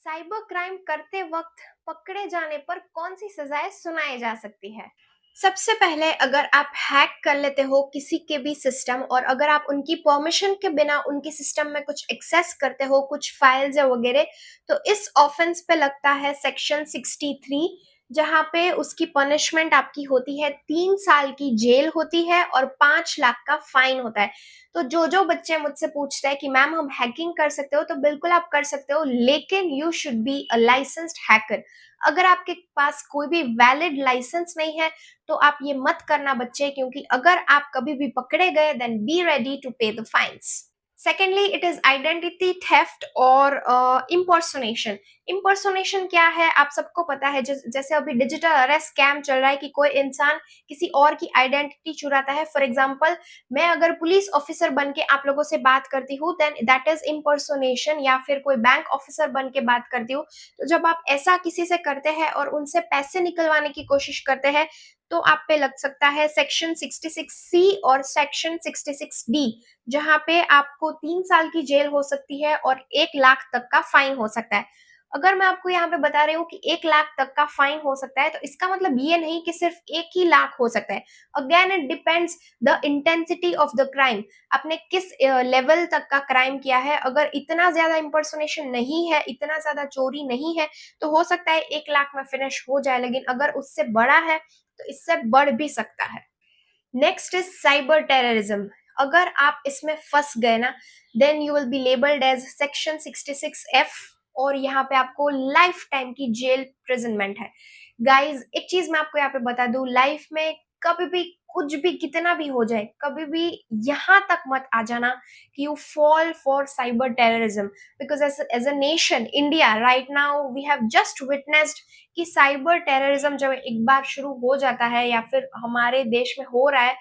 Cyber crime करते वक्त पकड़े जाने पर कौन सी सजाएं सुनाई जा सकती है? सबसे पहले अगर आप हैक कर लेते हो किसी के भी सिस्टम और अगर आप उनकी परमिशन के बिना उनके सिस्टम में कुछ एक्सेस करते हो, कुछ फाइल्स या वगैरह, तो इस ऑफेंस पे लगता है सेक्शन 63, जहाँ पे उसकी पनिशमेंट आपकी होती है 3 साल की जेल होती है और 5 लाख का फाइन होता है। तो जो बच्चे मुझसे पूछते हैं कि मैम हम हैकिंग कर सकते हो, तो बिल्कुल आप कर सकते हो, लेकिन you should be a licensed hacker. अगर आपके पास कोई भी वैलिड लाइसेंस नहीं है तो आप ये मत करना बच्चे, क्योंकि अगर आप कभी भी पकड़े गए then be ready to pay the fines. Secondly, it is identity theft और इम्पर्सोनेशन। इम्पर्सोनेशन क्या है आप सबको पता है, जैसे अभी डिजिटल अरेस्ट स्कैम चल रहा है कि कोई इंसान किसी और की आइडेंटिटी चुराता है। फॉर एग्जाम्पल, मैं अगर पुलिस ऑफिसर बन के आप लोगों से बात करती हूँ देन दैट इज इम्पर्सोनेशन, या फिर कोई बैंक ऑफिसर बन के बात करती हूँ, तो जब आप ऐसा किसी से करते हैं और उनसे पैसे निकलवाने की कोशिश करते हैं तो आप पे लग सकता है सेक्शन 66C और सेक्शन 66D, जहां पे आपको 3 साल की जेल हो सकती है और 1 लाख तक का फाइन हो सकता है। अगर मैं आपको यहाँ पे बता रही हूँ कि 1 लाख तक का फाइन हो सकता है, तो इसका मतलब ये नहीं कि सिर्फ 1 ही लाख हो सकता है। Again it depends the intensity of the crime, आपने किस लेवल तक का क्राइम किया है। अगर इतना ज्यादा इम्पर्सोनेशन नहीं है, इतना ज्यादा चोरी नहीं है, तो हो सकता है 1 लाख में फिनिश हो जाए, लेकिन अगर उससे बड़ा है तो इससे बढ़ भी सकता है। Next is cyber terrorism. अगर आप इसमें फंस गए ना, then you will be labelled as section 66F, और यहाँ पे आपको लाइफ टाइम की जेल प्रिजनमेंट है। गाइज, एक चीज मैं आपको यहाँ पे बता दूं, लाइफ में कभी भी कुछ भी कितना भी हो जाए, कभी भी यहाँ तक मत आ जाना कि you fall for cyber terrorism, because as a nation India right now we have just witnessed कि साइबर टेररिज्म जब एक बार शुरू हो जाता है या फिर हमारे देश में हो रहा है,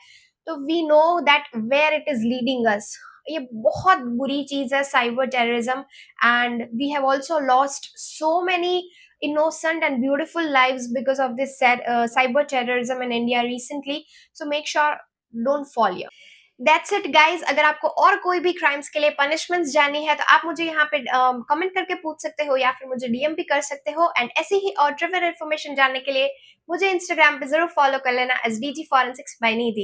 तो we know that where it is leading us. ये बहुत बुरी चीज है cyber terrorism, and we have also lost so many innocent and beautiful lives because of this cyber terrorism in India recently. So make sure don't fall here. That's it guys. अगर आपको और कोई भी क्राइम्स के लिए punishments जाननी है तो आप मुझे यहाँ पे कमेंट करके पूछ सकते हो या फिर मुझे डीएम भी कर सकते हो। एंड ऐसी ही और ट्रिवियल इन्फॉर्मेशन जानने के लिए मुझे इंस्टाग्राम पे जरूर फॉलो कर लेना एस डीजी फॉरेंसिक्स बाय निधि।